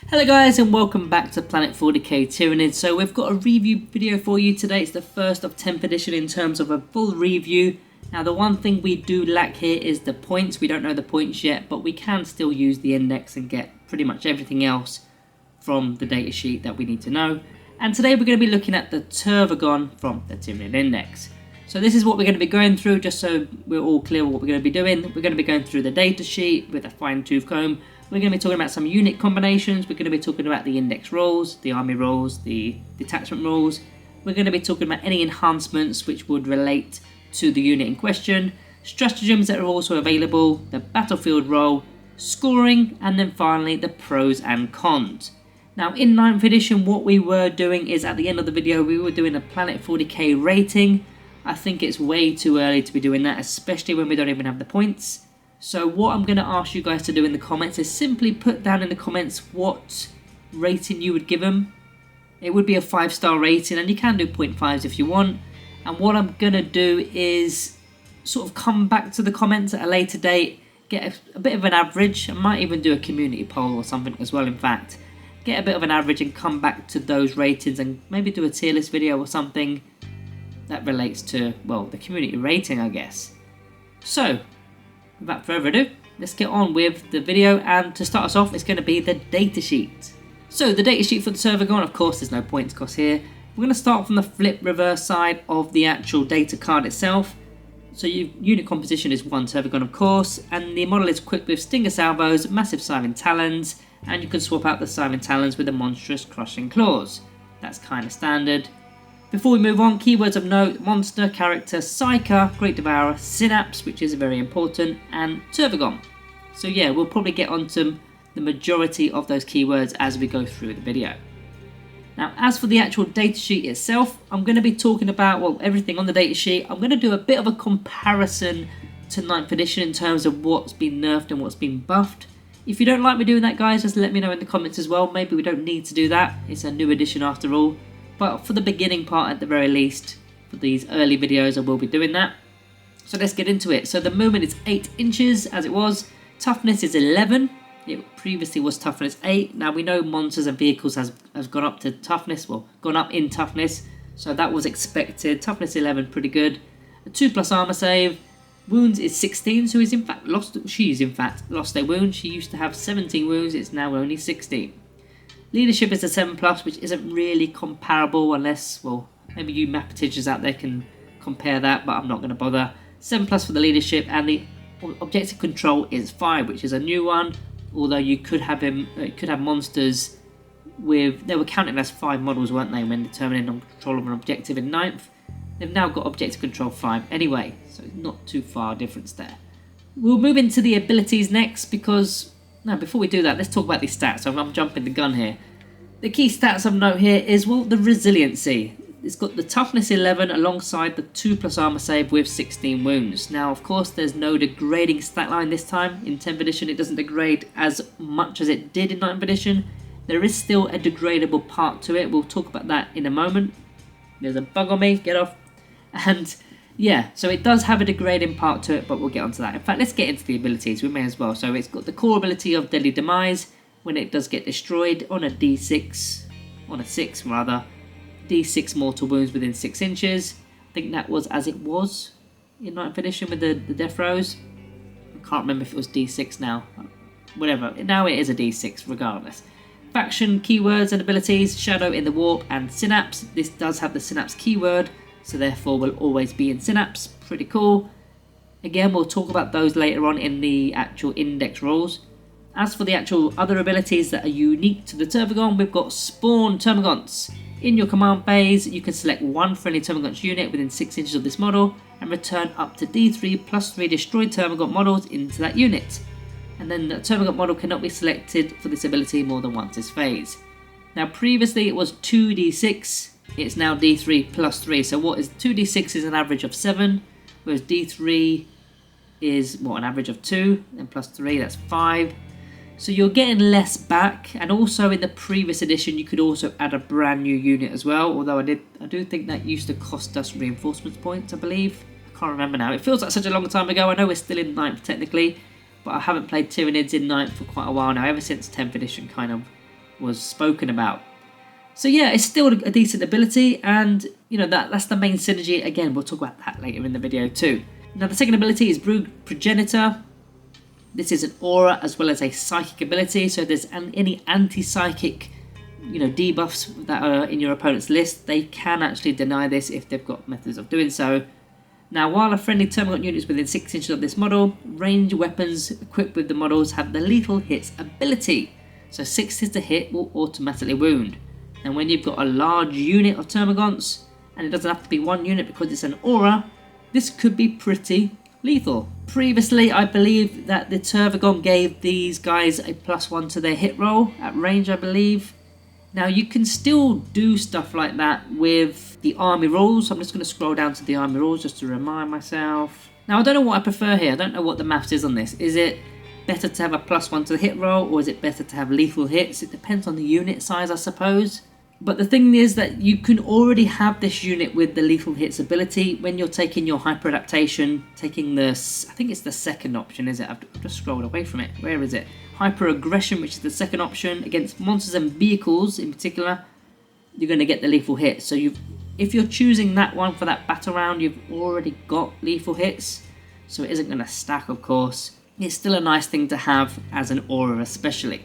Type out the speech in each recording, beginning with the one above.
Hello guys and welcome back to Planet 40k Tyranid. So we've got a review video for you today. It's the first of 10th edition in terms of a full review. Now the one thing we do lack here is the points. We don't know the points yet, but we can still use the index and get pretty much everything else from the datasheet that we need to know. And today we're going to be looking at the Tervigon from the Tyranid index. So this is what we're going to be going through, just so we're all clear what we're going to be doing. We're going to be going through the datasheet with a fine-tooth comb. We're going to be talking about some unit combinations. We're going to be talking about the index rules, the army rules, the detachment rules. We're going to be talking about any enhancements which would relate to the unit in question, stratagems that are also available, the battlefield role, scoring, and then finally the pros and cons. Now in 9th edition, what we were doing is at the end of the video, we were doing a Planet 40k rating. I think it's way too early to be doing that, especially when we don't even have the points. So what I'm going to ask you guys to do in the comments is simply put down in the comments what rating you would give them. It would be a 5-star rating, and you can do 0.5s if you want. And what I'm going to do is sort of come back to the comments at a later date, get a bit of an average. I might even do a community poll or something as well, in fact. Get a bit of an average and come back to those ratings and maybe do a tier list video or something that relates to, well, the community rating, I guess. So without further ado, let's get on with the video, and to start us off, it's going to be the datasheet. So the datasheet for the Tervigon, of course, there's no points cost here. We're going to start from the flip reverse side of the actual data card itself. So unit composition is 1 Tervigon, of course, and the model is equipped with Stinger Salvos, Massive Scything Talons, and you can swap out the Scything Talons with the Monstrous Crushing Claws. That's kind of standard. Before we move on, keywords of note: monster, character, Psyker, Great Devourer, Synapse, which is very important, and Tervigon. So yeah, we'll probably get onto the majority of those keywords as we go through the video. Now as for the actual datasheet itself, I'm going to be talking about, well, everything on the datasheet. I'm going to do a bit of a comparison to 9th edition in terms of what's been nerfed and what's been buffed. If you don't like me doing that, guys, just let me know in the comments as well. Maybe we don't need to do that. It's a new edition after all. But for the beginning part, at the very least, for these early videos, I will be doing that. So let's get into it. So the movement is 8 inches, as it was. Toughness is 11. It previously was toughness 8. Now we know monsters and vehicles has gone up to toughness, well, gone up in toughness. So that was expected. Toughness 11, pretty good. A 2+ armor save. Wounds is 16, so she's in fact lost their wounds. She used to have 17 wounds, it's now only 16. Leadership is a 7+, which isn't really comparable unless, well, maybe you map teachers out there can compare that, but I'm not going to bother. 7+ for the leadership, and the objective control is 5, which is a new one. Although you could have monsters with, they were counted as 5 models, weren't they, when determining on control of an objective in 9th. They've now got objective control 5 anyway, so not too far difference there. We'll move into the abilities next, because now, before we do that, let's talk about these stats. I'm jumping the gun here. The key stats of note here is, well, the resiliency. It's got the toughness 11 alongside the 2+ armor save with 16 wounds. Now, of course, there's no degrading stat line this time. In 10th edition, it doesn't degrade as much as it did in 9th edition. There is still a degradable part to it. We'll talk about that in a moment. There's a bug on me. Get off. And yeah, so it does have a degrading part to it, but we'll get onto that. In fact, let's get into the abilities. We may as well. So it's got the core ability of Deadly Demise. When it does get destroyed on a D6, on a 6 rather, D6 mortal wounds within 6 inches. I think that was as it was in 9th edition with the death throws. I can't remember if it was D6 now. Whatever. Now it is a D6 regardless. Faction keywords and abilities: Shadow in the Warp and Synapse. This does have the Synapse keyword, so therefore will always be in Synapse. Pretty cool. Again, we'll talk about those later on in the actual index rules. As for the actual other abilities that are unique to the Tervigon, we've got Spawn Termagants. In your command phase, you can select one friendly Termagant unit within 6 inches of this model and return up to D3+3 destroyed Termagant models into that unit. And then the Termagant model cannot be selected for this ability more than once this phase. Now previously it was 2d6, it's now D3+3. So what is 2d6 is an average of 7, whereas D3 is an average of 2, and plus 3, that's 5. So you're getting less back, and also in the previous edition you could also add a brand new unit as well, although I do think that used to cost us reinforcements points, I believe. I can't remember now. It feels like such a long time ago. I know we're still in 9th technically, but I haven't played Tyranids in 9th for quite a while now, ever since 10th edition kind of was spoken about. So yeah, it's still a decent ability, and you know that's the main synergy. Again, we'll talk about that later in the video too. Now the second ability is Brood Progenitor. This is an aura as well as a psychic ability, so if there's any anti-psychic debuffs that are in your opponent's list, they can actually deny this if they've got methods of doing so. Now, while a friendly Tervigon unit is within 6 inches of this model, ranged weapons equipped with the models have the lethal hits ability. So 6 hits to hit will automatically wound. And when you've got a large unit of Tervigons, and it doesn't have to be one unit because it's an aura, this could be pretty lethal. Previously, I believe that the Tervigon gave these guys a +1 to their hit roll at range, I believe. Now you can still do stuff like that with the army rules. I'm just going to scroll down to the army rules just to remind myself. Now I don't know what I prefer here. I don't know what the maths is on this. Is it better to have a +1 to the hit roll, or is it better to have lethal hits? It depends on the unit size, I suppose. But the thing is that you can already have this unit with the lethal hits ability when you're taking your hyper adaptation, taking this, I think it's the second option, is it? I've just scrolled away from it. Where is it? Hyper aggression, which is the second option. Against monsters and vehicles in particular, you're going to get the lethal hits. So if you're choosing that one for that battle round, you've already got lethal hits. So it isn't going to stack, of course. It's still a nice thing to have as an aura especially.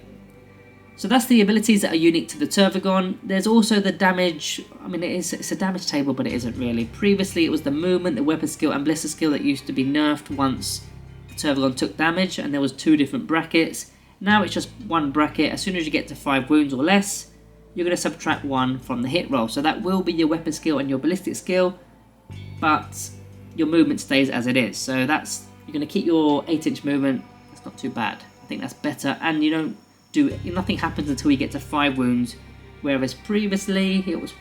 So that's the abilities that are unique to the Tervigon. There's also the damage. I mean, it's a damage table, but it isn't really. Previously, it was the movement, the weapon skill, and blister skill that used to be nerfed once the Tervigon took damage, and there was 2 different brackets. Now it's just 1 bracket. As soon as you get to 5 wounds or less, you're going to subtract 1 from the hit roll. So that will be your weapon skill and your ballistic skill, but your movement stays as it is. So that's, you're going to keep your 8-inch movement. That's not too bad. I think that's better, and nothing happens until you get to 5 wounds, whereas previously it was,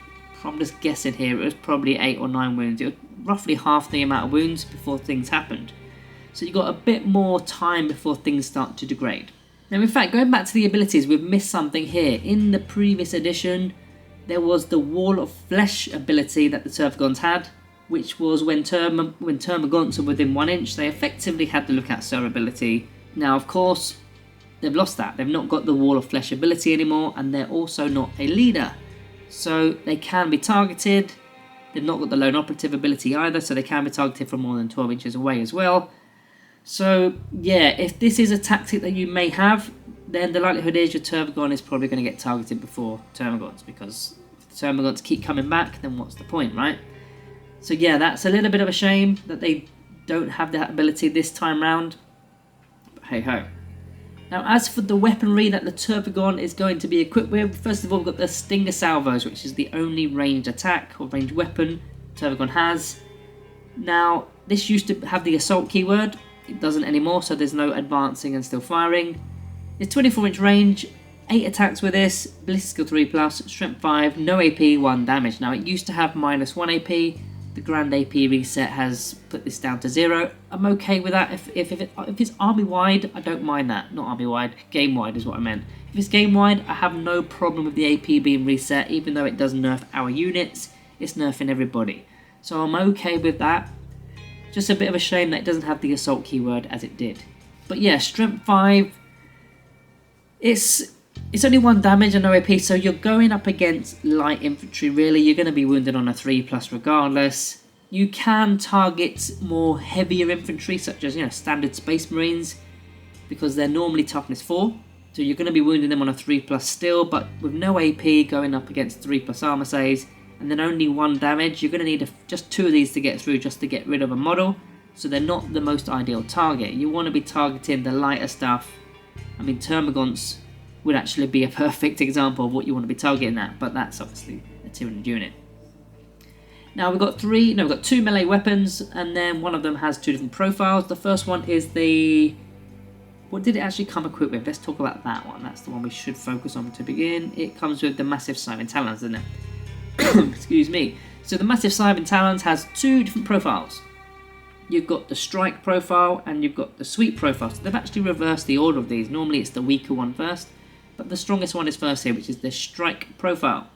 I'm just guessing here, it was probably 8 or 9 wounds. It was roughly half the amount of wounds before things happened. So you got a bit more time before things start to degrade. Now in fact, going back to the abilities, we've missed something here. In the previous edition, there was the Wall of Flesh ability that the Tervigons had, which was when Termagants are within 1 inch, they effectively had the Lookout Sir ability. Now of course, they've lost that. They've not got the Wall of Flesh ability anymore, and they're also not a leader. So they can be targeted. They've not got the Lone Operative ability either, so they can be targeted from more than 12 inches away as well. So yeah, if this is a tactic that you may have, then the likelihood is your Tervigon is probably going to get targeted before Termagants, because if the Termagants keep coming back, then what's the point, right? So yeah, that's a little bit of a shame that they don't have that ability this time round. But hey ho. Now as for the weaponry that the Tervigon is going to be equipped with, first of all we've got the Stinger Salvos, which is the only ranged attack or ranged weapon Tervigon has. Now this used to have the assault keyword. It doesn't anymore, so there's no advancing and still firing. It's 24-inch range, 8 attacks with this, ballistic skill 3+, strength 5, no AP, 1 damage. Now it used to have -1 AP. The Grand AP reset has put this down to 0. I'm okay with that. If it's army-wide, I don't mind that. Not army-wide, game-wide is what I meant. If it's game-wide, I have no problem with the AP being reset, even though it does nerf our units. It's nerfing everybody. So I'm okay with that. Just a bit of a shame that it doesn't have the assault keyword as it did. But yeah, strength 5. It's only 1 damage and no AP, so you're going up against light infantry really. You're going to be wounded on a 3+ regardless. You can target more heavier infantry, such as standard Space Marines, because they're normally toughness 4. So you're going to be wounding them on a 3+ still, but with no AP going up against 3+ armor saves, and then only 1 damage, you're going to need just 2 of these to get through just to get rid of a model. So they're not the most ideal target. You want to be targeting the lighter stuff. I mean, Termagants would actually be a perfect example of what you want to be targeting at, but that's obviously a Tyranid unit. Now we've got 2 melee weapons, and then one of them has 2 different profiles. The first one is what did it actually come equipped with? Let's talk about that one. That's the one we should focus on to begin. It comes with the Massive Scythe Talons, doesn't it? Excuse me. So the Massive Scythe Talons has 2 different profiles. You've got the Strike profile and you've got the Sweep profile. So they've actually reversed the order of these. Normally it's the weaker one first, but the strongest one is first here, which is the Strike profile.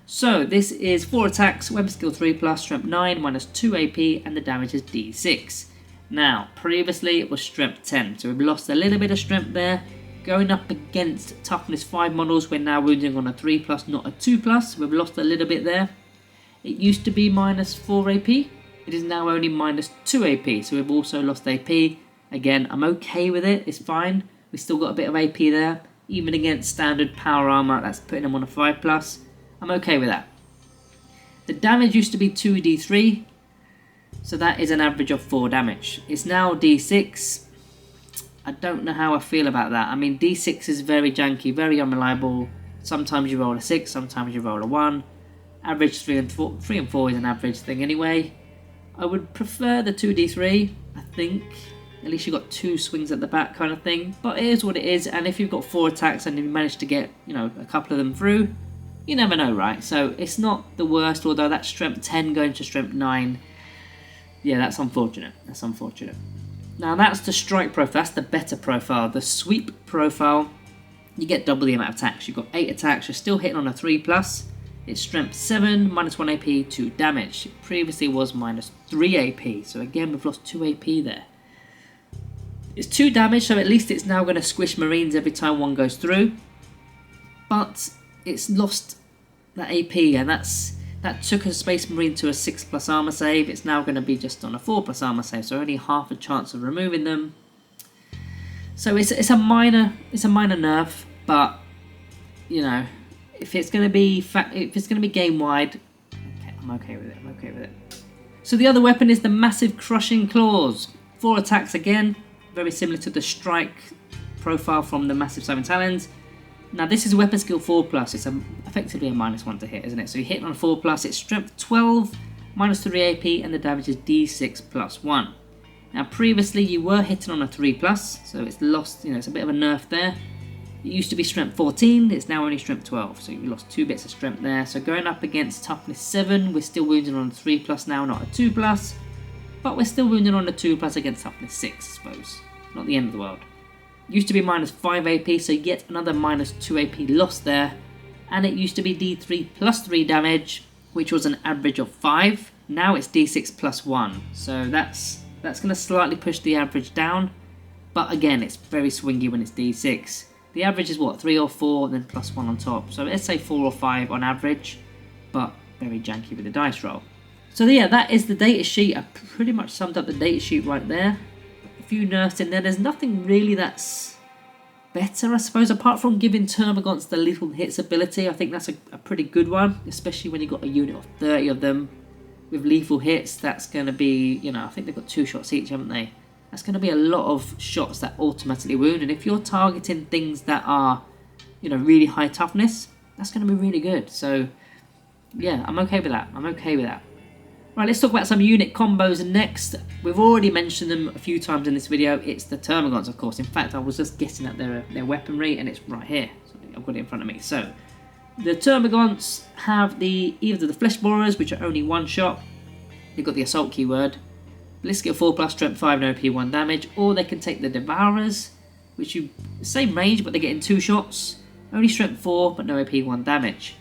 So this is 4 attacks, weapon skill 3+, strength 9, -2 AP, and the damage is D6. Now, previously it was strength 10, so we've lost a little bit of strength there. Going up against toughness 5 models, we're now wounding on a 3+, not a 2+. We've lost a little bit there. It used to be -4 AP. It is now only -2 AP, so we've also lost AP. Again, I'm okay with it, it's fine. We've still got a bit of AP there. Even against standard power armor, that's putting them on a 5+. I'm okay with that. The damage used to be 2d3, so that is an average of 4 damage. It's now d6. I don't know how I feel about that. I mean, d6 is very janky, very unreliable. Sometimes you roll a 6, sometimes you roll a 1. Average 3 and 4 is an average thing anyway. I would prefer the 2d3, I think. At least you've got 2 swings at the back kind of thing. But it is what it is, and if you've got 4 attacks and you manage to get, you know, a couple of them through, you never know, right? So it's not the worst, although that strength 10 going to strength 9, yeah, that's unfortunate. That's unfortunate. Now that's the strike profile, that's the better profile. The sweep profile, you get double the amount of attacks. You've got 8 attacks, you're still hitting on a 3+. It's strength 7, -1 AP, 2 damage. It previously was -3 AP, so again we've lost 2 AP there. It's 2 damage, so at least it's now going to squish Marines every time one goes through. But it's lost that AP, and that took a Space Marine to a 6+ armor save. It's now going to be just on a 4+ armor save, so only half a chance of removing them. So it's a minor nerf, but you know, if it's going to be game wide, okay, I'm okay with it. I'm okay with it. So the other weapon is the massive crushing claws. 4 attacks again, very similar to the strike profile from the massive 7 talons. Now this is weapon skill 4+, it's effectively a -1 to hit, isn't it? So you're hitting on 4+, it's strength 12, -3 AP, and the damage is d6 +1. Now previously you were hitting on a 3+, so it's lost, you know, it's a bit of a nerf there. It used to be strength 14, it's now only strength 12, so you lost 2 bits of strength there. So going up against toughness 7, we're still wounding on a 3+ now, not a 2+, but we're still wounding on a 2+ against toughness 6, I suppose. Not the end of the world. Used to be -5 AP, so yet another -2 AP lost there. And it used to be D3 +3 damage, which was an average of 5. Now it's D6 +1, so that's going to slightly push the average down. But again, it's very swingy when it's D6. The average is what, 3 or 4, and then +1 on top. So let's say 4 or 5 on average, but very janky with the dice roll. So yeah, that is the data sheet. I pretty much summed up the data sheet right there. A few nerfs in there. There's nothing really that's better, I suppose, apart from giving Tervigons the lethal hits ability. I think that's a pretty good one, especially when you've got a unit of 30 of them with lethal hits. That's going to be, you know, I think they've got 2 shots each, haven't they? That's going to be a lot of shots that automatically wound, and if you're targeting things that are, you know, really high toughness, that's going to be really good. So yeah, I'm okay with that. I'm okay with that. Right, let's talk about some unit combos next. We've already mentioned them a few times in this video. It's the Tervigons, of course. In fact, I was just guessing at their weaponry, and it's right here. So I've got it in front of me. So the Tervigons have either the Flesh Borers, which are only 1 shot. They've got the Assault keyword. Ballistic 4+, strength 5, no AP, 1 damage. Or they can take the Devourers, which you same range, but they get in 2 shots. Only strength 4, but no AP, 1 damage.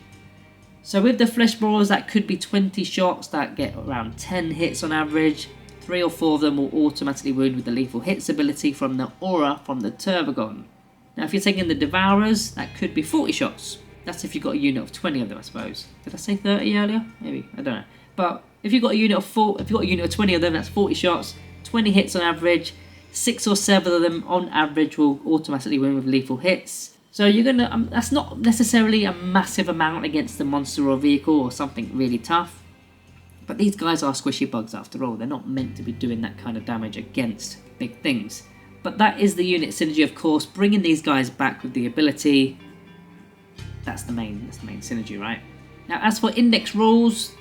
So with the Flesh Borers, that could be 20 shots that get around 10 hits on average. 3 or 4 of them will automatically wound with the lethal hits ability from the aura from the Tervigon. Now if you're taking the Devourers, that could be 40 shots. That's if you've got a unit of 20 of them, I suppose. Did I say 30 earlier? Maybe, I don't know. But if you've got a unit of 20 of them, that's 40 shots, 20 hits on average. 6 or 7 of them on average will automatically wound with lethal hits. So you're gonna, that's not necessarily a massive amount against the monster or vehicle or something really tough. But these guys are squishy bugs after all. They're not meant to be doing that kind of damage against big things. But that is the unit synergy, of course. Bringing these guys back with the ability, that's the main synergy, right? Now as for index rules,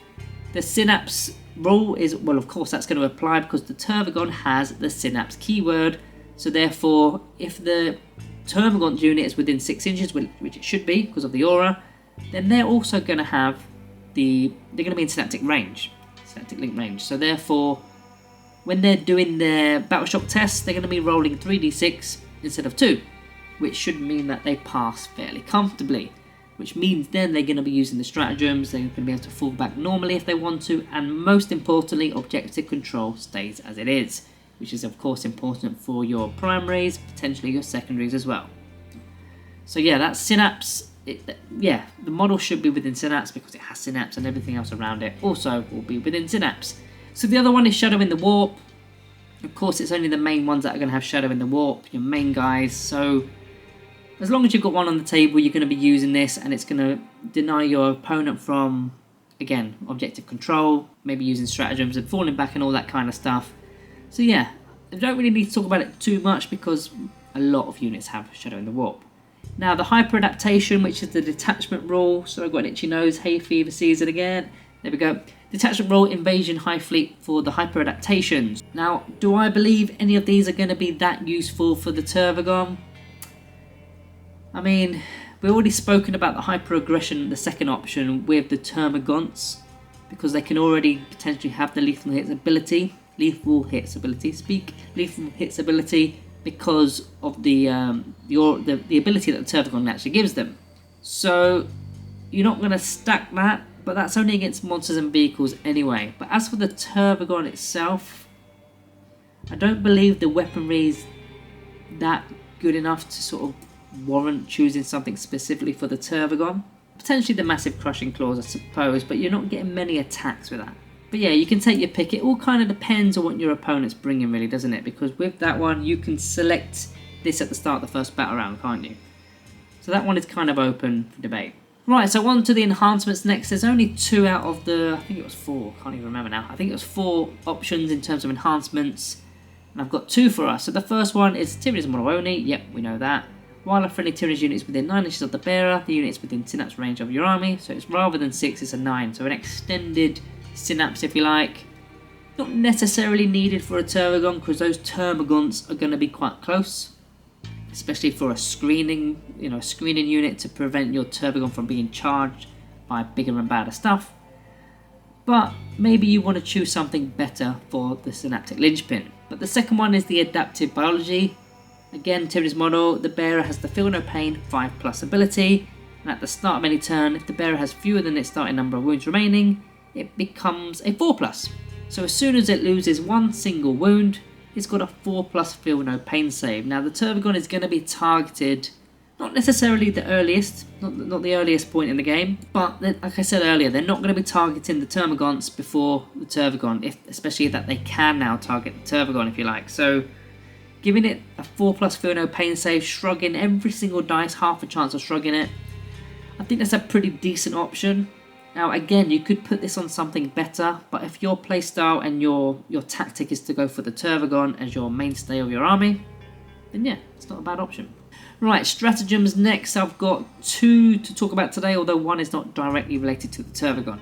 the synapse rule is, well, of course that's going to apply because the Tervigon has the synapse keyword. So therefore, if the Tervigon unit is within 6 inches, which it should be because of the aura, then they're also going to have they're going to be in synaptic link range. So therefore, when they're doing their battle shock tests, they're going to be rolling 3d6 instead of 2, which should mean that they pass fairly comfortably. Which means then they're going to be using the stratagems. They're going to be able to fall back normally if they want to, and most importantly, objective control stays as it is, which is of course important for your primaries, potentially your secondaries as well. So yeah, that's Synapse. Yeah, the model should be within Synapse because it has Synapse, and everything else around it also will be within Synapse. So the other one is Shadow in the Warp. Of course, it's only the main ones that are going to have Shadow in the Warp, your main guys. So as long as you've got one on the table, you're going to be using this, and it's going to deny your opponent from, again, objective control, maybe using stratagems and falling back and all that kind of stuff. So yeah, I don't really need to talk about it too much because a lot of units have Shadow in the Warp. Now the hyper adaptation, which is the detachment rule. So I've got an itchy nose, hay fever season again. There we go. Detachment rule, invasion, high fleet for the hyper adaptations. Now, do I believe any of these are going to be that useful for the Tervigon? I mean, we've already spoken about the hyper aggression, the second option with the Termagants, because they can already potentially have the lethal hits ability. Lethal hits ability because of the ability that the Tervigon actually gives them. So you're not going to stack that, but that's only against monsters and vehicles anyway. But as for the Tervigon itself, I don't believe the weaponry is that good enough to sort of warrant choosing something specifically for the Tervigon. Potentially the massive crushing claws, I suppose, but you're not getting many attacks with that. But yeah, you can take your pick. It all kind of depends on what your opponent's bringing, really, doesn't it? Because with that one, you can select this at the start of the first battle round, can't you? So that one is kind of open for debate. Right, so on to the enhancements next. There's only 2 out of the, I think it was 4, can't even remember now. I think it was 4 options in terms of enhancements. And I've got 2 for us. So the first one is Tyranids model only. Yep, we know that. While a friendly Tyranids unit is within 9 inches of the bearer, the unit is within Synapse range of your army. So it's rather than 6, it's a 9. So an extended Synapse, if you like. Not necessarily needed for a Tervigon because those Termagants are going to be quite close, especially for a screening, screening unit to prevent your Tervigon from being charged by bigger and badder stuff. But maybe you want to choose something better for the synaptic linchpin. But the second one is the adaptive biology. Again, Tyranids model, the bearer has the Feel No Pain 5+ ability, and at the start of any turn, if the bearer has fewer than its starting number of wounds remaining, it becomes a 4+. So as soon as it loses one single wound, it's got a 4+ Feel No Pain save. Now the Tervigon is going to be targeted, not necessarily the earliest, not the earliest point in the game, but like I said earlier, they're not going to be targeting the Termagants before the Tervigon, especially that they can now target the Tervigon, if you like. So giving it a 4+ Feel No Pain save, shrugging every single dice, half a chance of shrugging it, I think that's a pretty decent option. Now again, you could put this on something better, but if your playstyle and your tactic is to go for the Tervigon as your mainstay of your army, then yeah, it's not a bad option. Right, stratagems next. I've got 2 to talk about today, although one is not directly related to the Tervigon.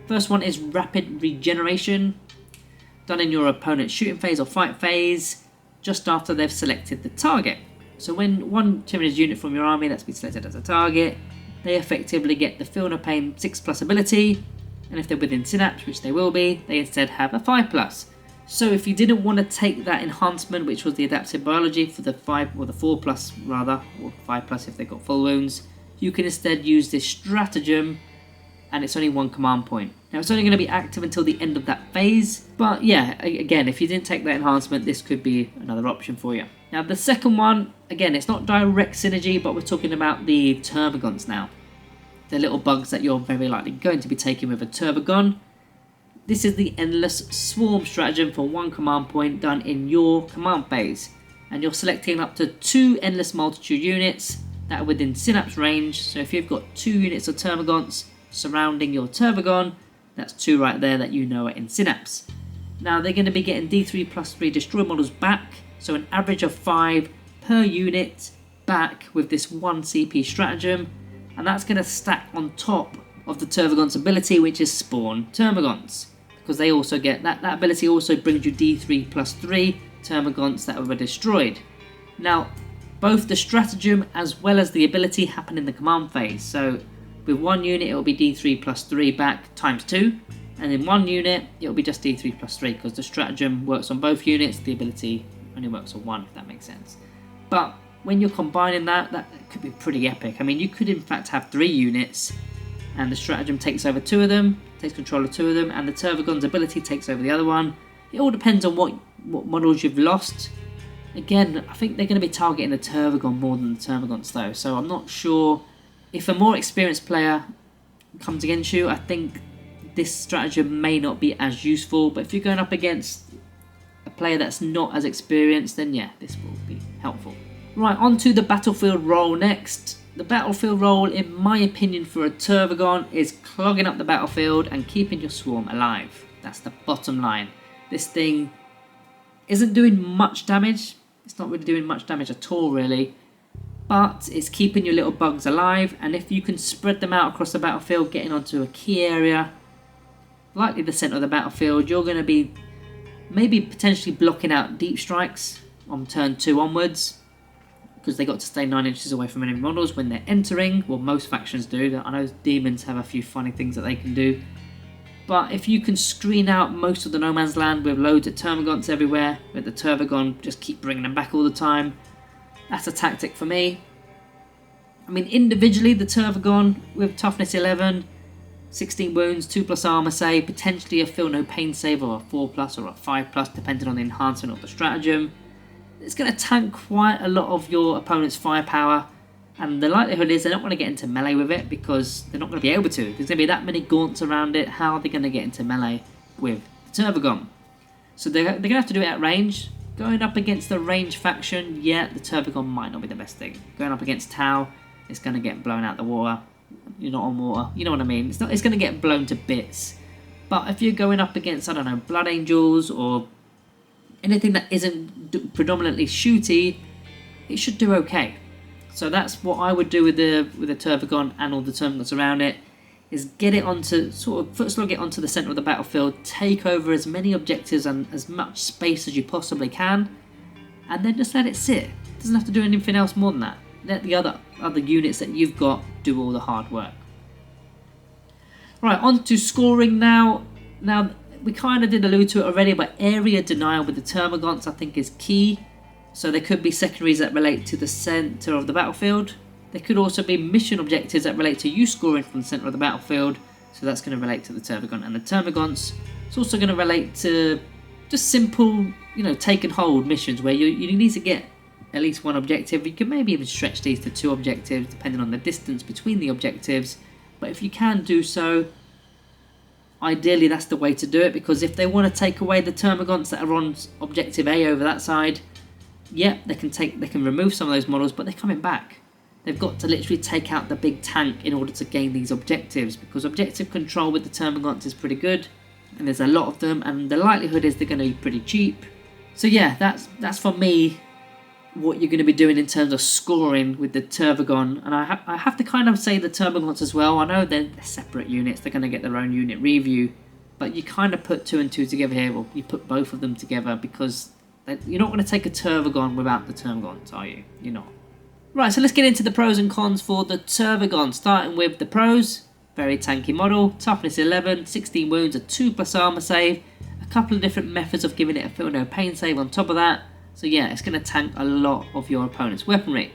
First one is rapid regeneration, done in your opponent's shooting phase or fight phase, just after they've selected the target. So when one Tyranids unit from your army that's been selected as a target, they effectively get the Feel No Pain 6+ ability, and if they're within Synapse, which they will be, they instead have a 5+. So if you didn't want to take that enhancement, which was the adaptive biology for the 5 or the 4+ rather, or 5+ if they've got full wounds, you can instead use this stratagem, and it's only 1 command point. Now it's only going to be active until the end of that phase, but yeah, again, if you didn't take that enhancement, this could be another option for you. Now the second one, again, it's not direct synergy, but we're talking about the Termagants now. The little bugs that you're very likely going to be taking with a Tervigon. This is the Endless Swarm stratagem for 1 command point done in your command phase. And you're selecting up to 2 Endless Multitude units that are within Synapse range. So if you've got 2 units of Termagants surrounding your Tervigon, that's 2 right there that you know are in Synapse. Now they're going to be getting D3+3 destroy models back, so an average of 5 per unit back with this 1 CP stratagem, and that's going to stack on top of the Tervigon's ability, which is Spawn Termagants, because they also get that ability also brings you D3+3 Termagants that were destroyed. Now both the stratagem as well as the ability happen in the command phase, so with 1 unit it will be D3+3 back times 2, and in 1 unit it will be just D3+3 because the stratagem works on both units, the ability only works on 1, if that makes sense. But when you're combining that could be pretty epic. I mean, you could in fact have 3 units and the stratagem takes over 2 of them, takes control of 2 of them, and the Tervigon's ability takes over the other one. It all depends on what models you've lost. Again, I think they're going to be targeting the Tervigon more than the Termagants though, so I'm not sure if a more experienced player comes against you. I think this stratagem may not be as useful, but if you're going up against a player that's not as experienced, then yeah, this will be helpful. Right, on to the battlefield role next. The battlefield role, in my opinion, for a Tervigon is clogging up the battlefield and keeping your swarm alive. That's the bottom line. This thing isn't doing much damage. It's not really doing much damage at all, really. But it's keeping your little bugs alive, and if you can spread them out across the battlefield, getting onto a key area, likely the centre of the battlefield, you're going to be maybe potentially blocking out deep strikes on turn 2 onwards, because they got to stay 9 inches away from enemy models when they're entering. Well, most factions do. I know demons have a few funny things that they can do. But if you can screen out most of the no man's land with loads of Termagants everywhere, with the Tervigon just keep bringing them back all the time, that's a tactic for me. I mean, individually, the Tervigon with toughness 11, 16 wounds, 2+ armor save, potentially a feel no pain save or a 4+ or a 5+, depending on the enhancement of the stratagem. It's going to tank quite a lot of your opponent's firepower, and the likelihood is they're not going to get into melee with it because they're not going to be able to. There's going to be that many gaunts around it. How are they going to get into melee with the Tervigon? So they're going to have to do it at range. Going up against the range faction, yeah, the Tervigon might not be the best thing. Going up against Tau, it's going to get blown out the water. You're not on water, you know what I mean? It's going to get blown to bits. But if you're going up against, I don't know, Blood Angels or anything that isn't predominantly shooty, it should do okay. So that's what I would do with the Tervigon and all the Termagants around it, is get it onto, first of all, get onto the centre of the battlefield, take over as many objectives and as much space as you possibly can, and then just let it sit. It doesn't have to do anything else more than that. Let the other units that you've got do all the hard work. Right, on to scoring now. Now, we kind of did allude to it already, but area denial with the Termagants I think is key. So there could be secondaries that relate to the centre of the battlefield. There could also be mission objectives that relate to you scoring from the centre of the battlefield. So that's going to relate to the Tervigon and the Termagants. It's also going to relate to just simple, take and hold missions where you need to get at least one objective. You can maybe even stretch these to 2 objectives depending on the distance between the objectives. But if you can do so, ideally that's the way to do it, because if they want to take away the Termagants that are on objective A over that side, yeah, they can remove some of those models, but they're coming back. They've got to literally take out the big tank in order to gain these objectives, because objective control with the Termagants is pretty good, and there's a lot of them, and the likelihood is they're going to be pretty cheap. So yeah, that's for me what you're going to be doing in terms of scoring with the Tervigon. And I have to kind of say the Termagants as well. I know they're separate units, they're going to get their own unit review, but you kind of put 2 and 2 together here, or you put both of them together, because you're not going to take a Tervigon without the Termagants, are you? You're not. Right, so let's get into the pros and cons for the Tervigon, starting with the pros. Very tanky model, toughness 11, 16 wounds, a 2+ armor save, a couple of different methods of giving it a feel no pain save on top of that. So yeah, it's going to tank a lot of your opponent's weaponry.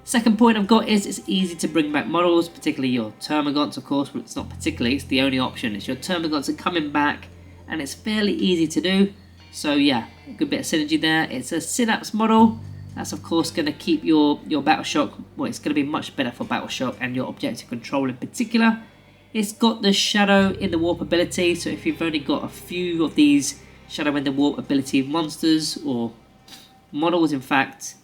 Second point I've got is it's easy to bring back models, particularly your Termagants, of course, but it's not particularly, it's the only option. It's your Termagants are coming back, and it's fairly easy to do. So yeah, a good bit of synergy there. It's a Synapse model. That's of course going to keep your Battle Shock, well, it's going to be much better for Battle Shock and your objective control in particular. It's got the Shadow in the Warp ability, so if you've only got a few of these Shadow in the Warp ability monsters, or models in fact,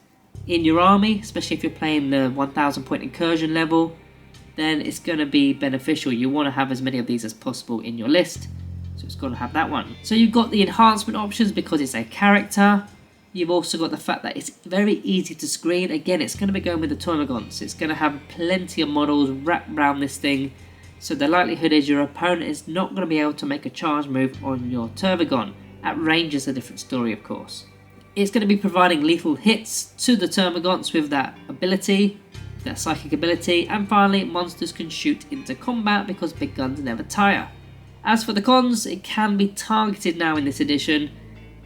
in your army, especially if you're playing the 1000 point incursion level, then it's going to be beneficial. You want to have as many of these as possible in your list, so it's got to have that one. So you've got the enhancement options because it's a character. You've also got the fact that it's very easy to screen. Again, it's going to be going with the Termagants. It's going to have plenty of models wrapped around this thing, so the likelihood is your opponent is not going to be able to make a charge move on your Tervigon. At range is a different story, of course. It's going to be providing lethal hits to the Termagants with that ability, that psychic ability, and finally monsters can shoot into combat because big guns never tire. As for the cons, it can be targeted now in this edition,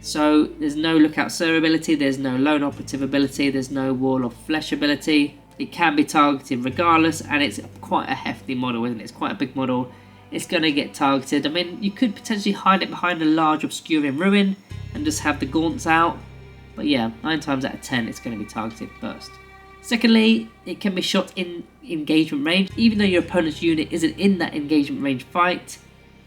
so there's no Lookout Sir ability, there's no Lone Operative ability, there's no Wall of Flesh ability. It can be targeted regardless, and it's quite a hefty model, isn't it? It's quite a big model. It's going to get targeted. I mean, you could potentially hide it behind a large Obscurian Ruin and just have the gaunts out, But yeah, 9 times out of 10 it's going to be targeted first. Secondly, it can be shot in engagement range. Even though your opponent's unit isn't in that engagement range fight,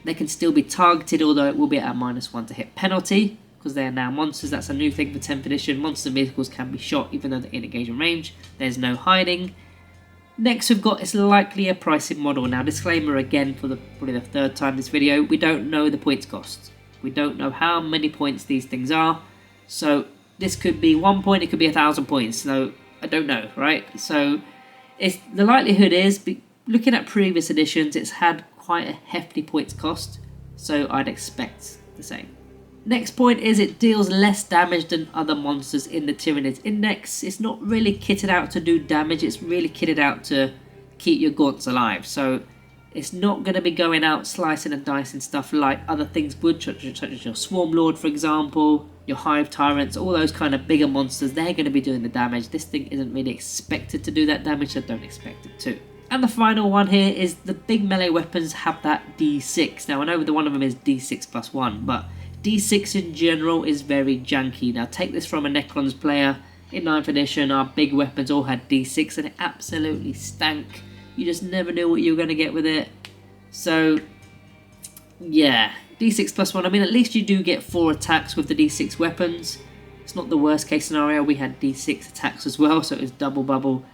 they can still be targeted, although it will be at a -1 to hit penalty, because they are now monsters. That's a new thing for 10th edition. Monster vehicles can be shot even though they're in engagement range. There's no hiding. Next we've got, it's likely a pricing model. Now disclaimer again for probably the third time this video, we don't know the points cost. We don't know how many points these things are. So this could be 1 point, it could be 1,000 points. So I don't know, right? So the likelihood is, looking at previous editions, it's had quite a hefty points cost. So I'd expect the same. Next point is it deals less damage than other monsters in the Tyranids Index. It's not really kitted out to do damage, it's really kitted out to keep your gaunts alive. So it's not going to be going out slicing and dicing stuff like other things would, such as your Swarm Lord, for example, your Hive Tyrants, all those kind of bigger monsters. They're going to be doing the damage. This thing isn't really expected to do that damage, so don't expect it to. And the final one here is the big melee weapons have that D6. Now I know the one of them is D6 plus 1, but D6 in general is very janky. Now take this from a Necrons player. In 9th edition, our big weapons all had D6 and it absolutely stank. You just never knew what you were going to get with it. So yeah, D6 plus 1. I mean, at least you do get 4 attacks with the D6 weapons. It's not the worst case scenario. We had D6 attacks as well, so it was double bubble.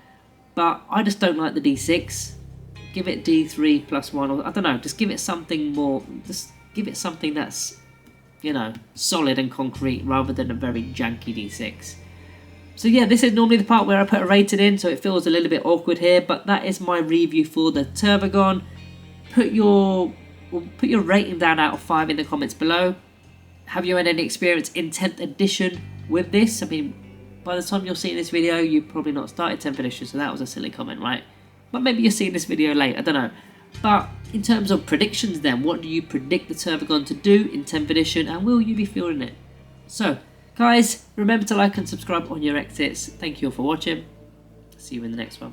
But I just don't like the D6. Give it D3 plus 1, or I don't know, just give it something more. Just give it something that's, you know, solid and concrete rather than a very janky D6. So yeah, this is normally the part where I put a rating in, so it feels a little bit awkward here, but that is my review for the Tervigon. Put your rating down out of 5 in the comments below. Have you had any experience in 10th edition with this? I mean, by the time you're seeing this video, you've probably not started 10th edition, so that was a silly comment, right? But maybe you're seeing this video late, I don't know. But in terms of predictions then, what do you predict the Tervigon to do in 10th edition, and will you be fielding it? So, guys, remember to like and subscribe on your exits. Thank you all for watching. See you in the next one.